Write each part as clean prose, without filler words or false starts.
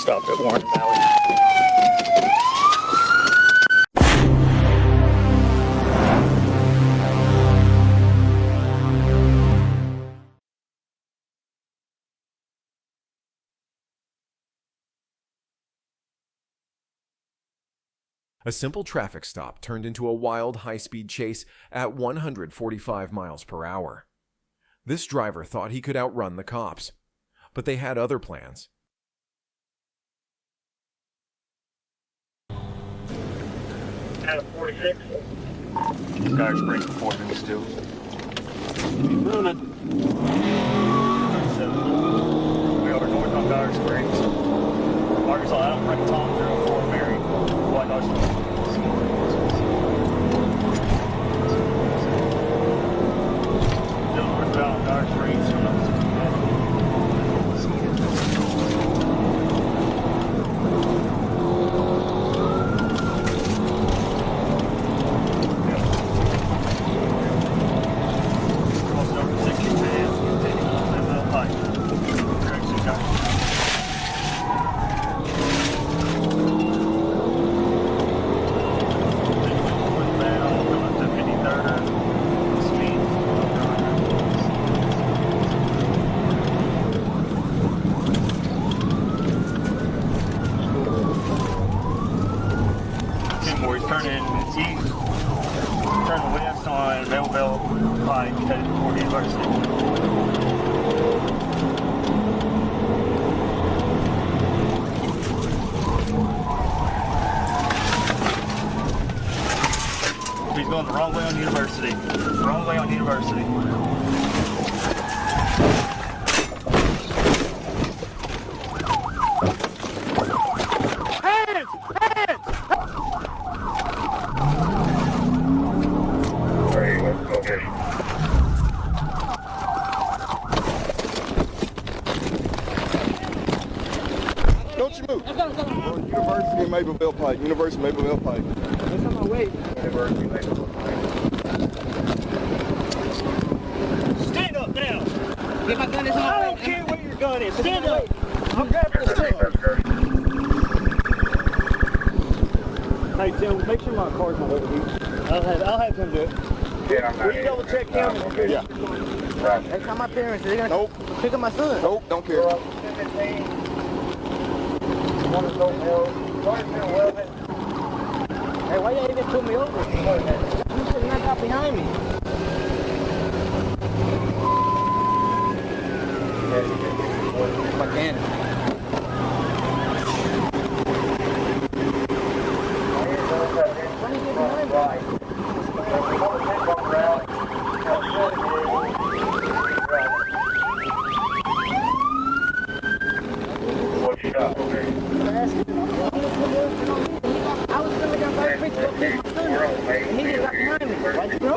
stopped at Warren Valley. A simple traffic stop turned into a wild high-speed chase at 145 miles per hour. This driver thought he could outrun the cops, but they had other plans. Adam 46. Dire Springs before things too. Moving. We are north on Dire Springs. Arkansas, Adam Frank Tom 04 Mary. White Dodge. Still northbound Dire Springs. Turning east, turning west on Melville Pike, headed toward the university. He's going the wrong way on University. Wrong way on University. Don't you move. University of Mapleville Pike. University of Mapleville Pike. That's on my way. University of Mapleville Pike. Stand up now. Get my gun is on. I don't care where your gun is. Stand up. I'm grabbing this truck. Hey Tim, make sure my car's not over here. I'll have him do it. Yeah, I'm not. Will you double check him? Yeah. Right. Next time my parents, they're gonna Nope. pick up my son. Nope, don't care. Hey, why y'all even pull me over? You should not got behind me. My cannon. Why you get behind me?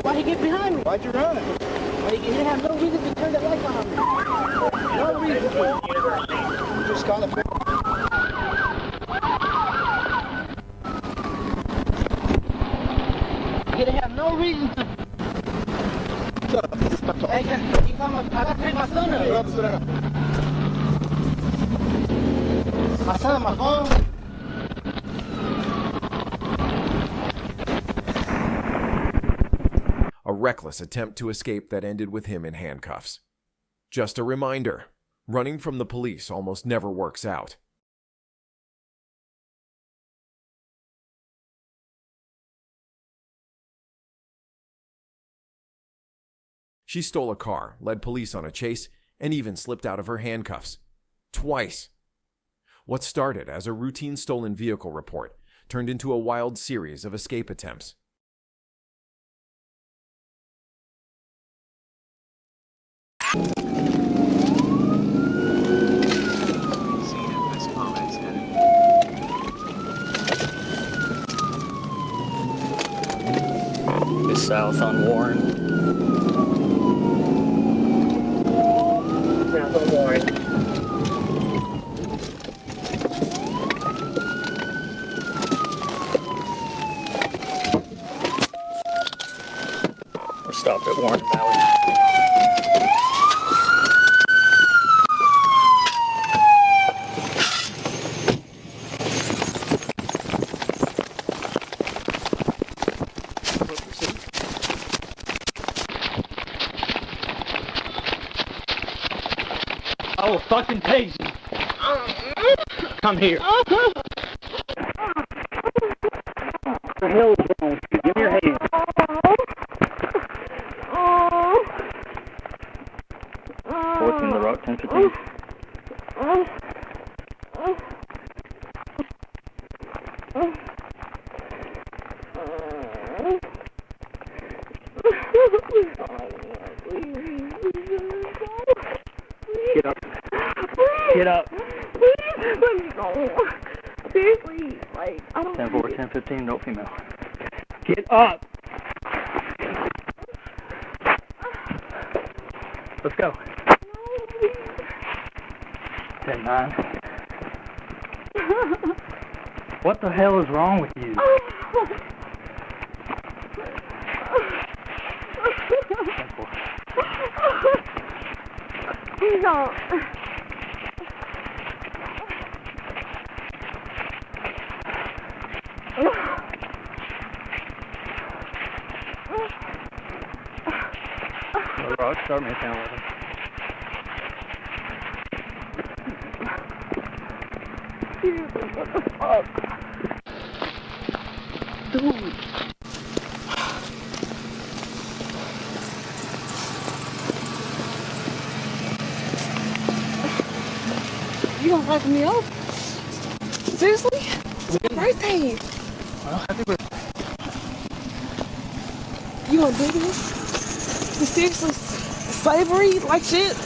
Why he get behind me? Why'd you run? He didn't have no reason to turn that light behind me. No reason to. Just kind of. He didn't have no reason to. Hey, I gotta pick my son up. Sit down. My son, my phone. A reckless attempt to escape that ended with him in handcuffs. Just a reminder, running from the police almost never works out. She stole a car, led police on a chase, and even slipped out of her handcuffs. Twice. What started as a routine stolen vehicle report turned into a wild series of escape attempts. It's south on Warren. South on Warren. We're stopped at Warren Valley. I will fucking tase you. Come here. What the hell is wrong with you? Give me your hand. What's in the rock, 10-15? Get up. Get up. Please, let me go. Seriously, like, I don't 10-4, 10-15, no female. Get up. Let's go. 10-9. What the hell is wrong with you? 10-4. Please don't. Rock, start me down with him. Seriously, what the fuck? Dude. You gonna fuck me up? Seriously? It's my birthday. Well, happy birthday. You gonna do this? You seriously? Slavery? Like shit?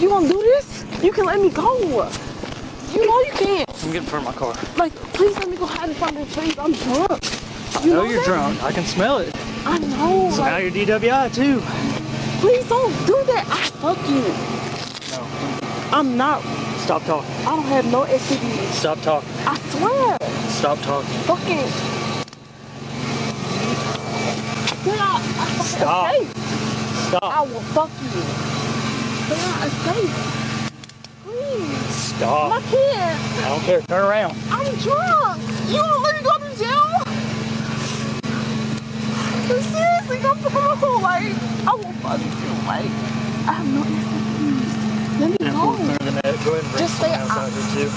You gonna do this? You can let me go. You know you can't. I'm getting in front of my car. Like, please let me go hide in front of the trees. I'm drunk. I know you're drunk. I can smell it. I know. So now you're DWI too. Please don't do that. I fuck you. No. I'm not. Stop talking. I don't have no STDs. Stop talking. I swear. Stop talking. Fucking. Stop. Escape. Stop. I will fuck you. Can I escape? Please. Stop. My kids. I don't care. Turn around. I'm drunk. You wanna let me go to jail? Seriously, go for my whole life. I will fuck you. Like, I have no STDs. Let me go. Go ahead and bring Just say someone else out here too.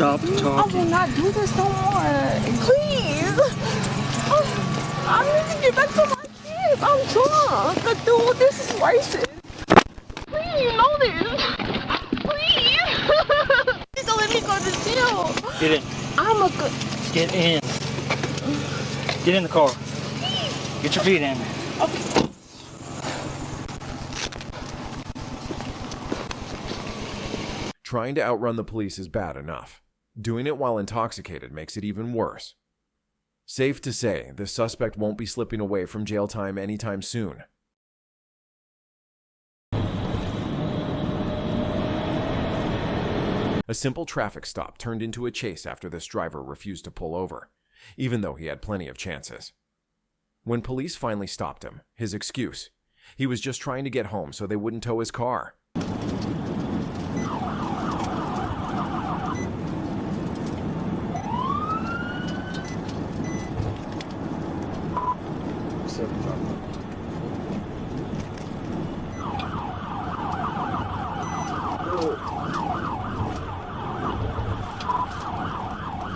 Stop I will talking. not do this no more. Please. I need to get back to my kids. I'm drunk. Dude, this is racist. Please, you know this. Please. Please don't let me go to jail. Get in. I'm a good... Get in. Get in the car. Get your feet in. Okay. Trying to outrun the police is bad enough. Doing it while intoxicated makes it even worse. Safe to say, the suspect won't be slipping away from jail time anytime soon. A simple traffic stop turned into a chase after this driver refused to pull over, even though he had plenty of chances. When police finally stopped him, his excuse: he was just trying to get home so they wouldn't tow his car.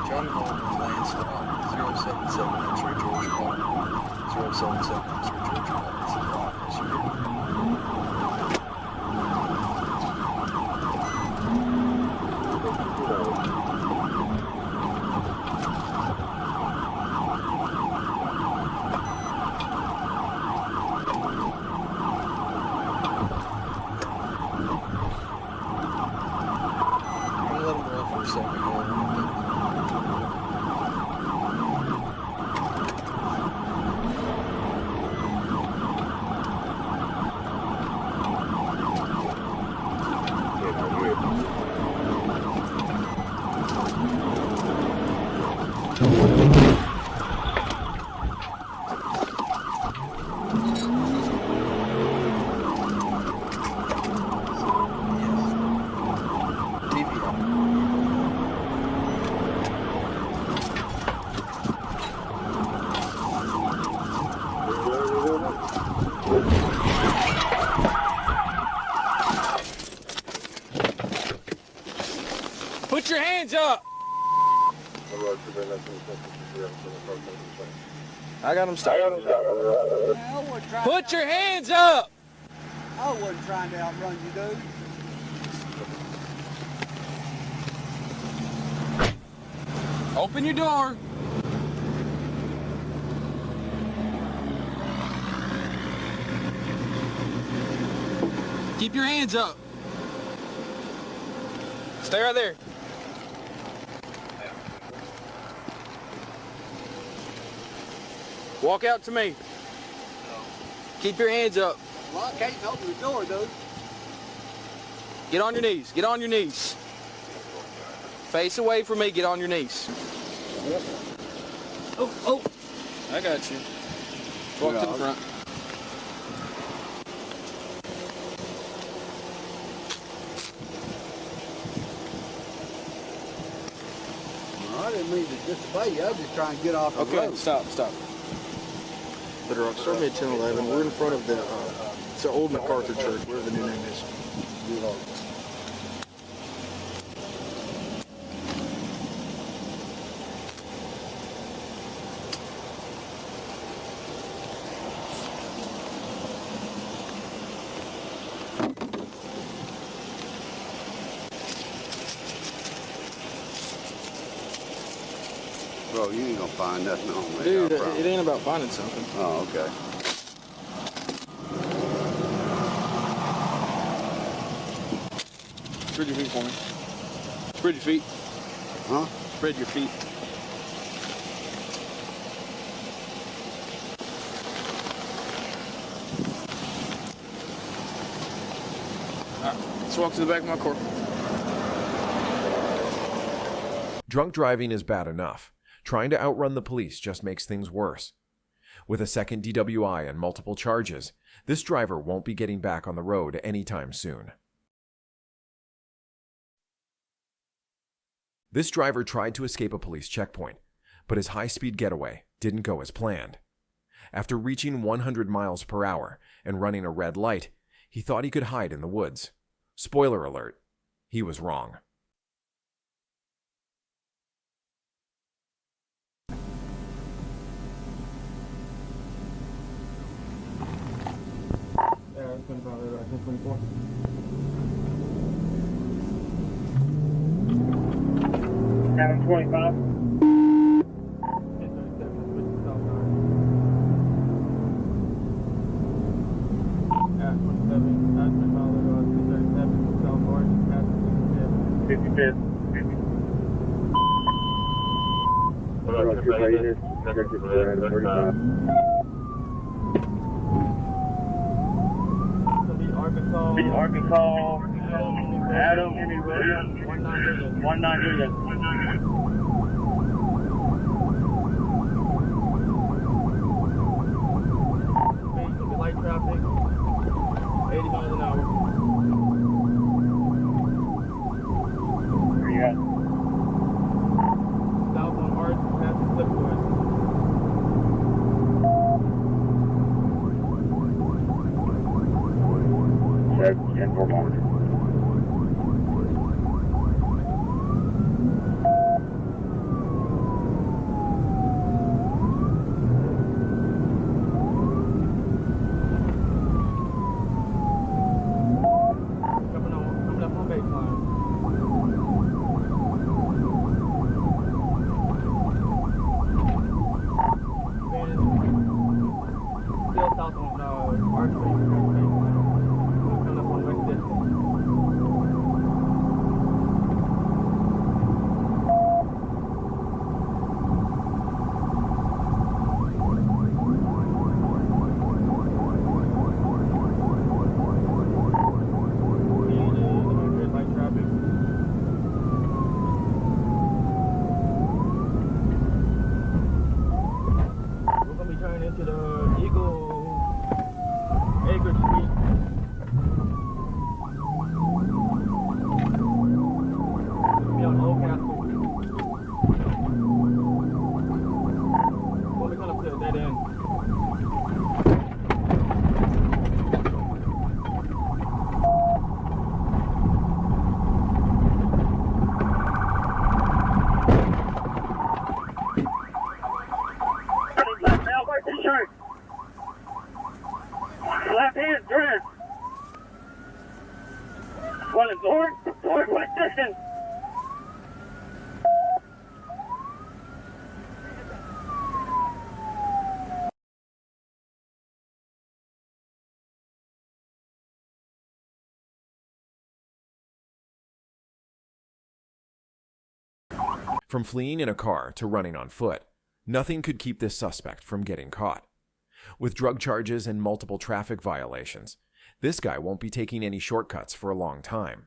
John Holmes, lane stop, 077 X-ray George Paul, 077 X-ray George Paul, it's a block, I got him stopped. Put your hands up! I wasn't trying to outrun you, dude. Open your door. Keep your hands up. Stay right there. Walk out to me. Keep your hands up. Well, I can't open the door, dude. Get on your knees. Get on your knees. Face away from me. Get on your knees. Oh. I got you. Walk to the front. I didn't mean to disobey you. I was just trying to get off the road. Okay, stop. Better off. Start me at 1011. We're in front of the, it's the old MacArthur Church, whatever the new name is. Bro, you ain't gonna find nothing on me. Dude, it ain't about finding something. Oh, okay. Spread your feet for me. Spread your feet. Huh? Spread your feet. All right, let's walk to the back of my car. Drunk driving is bad enough. Trying to outrun the police just makes things worse. With a second DWI and multiple charges, this driver won't be getting back on the road anytime soon. This driver tried to escape a police checkpoint, but his high-speed getaway didn't go as planned. After reaching 100 miles per hour and running a red light, he thought he could hide in the woods. Spoiler alert, he was wrong. It's been about 10:24. Having 25. Arkansas, Adam, 198. Light traffic, 80 miles an hour. Where you at? South on Arts, past the Slipwood. Check 10-4. Into the Eagle Acre Street left hand dressed. Well, it's northwest distance. From fleeing in a car to running on foot, nothing could keep this suspect from getting caught. With drug charges and multiple traffic violations, this guy won't be taking any shortcuts for a long time.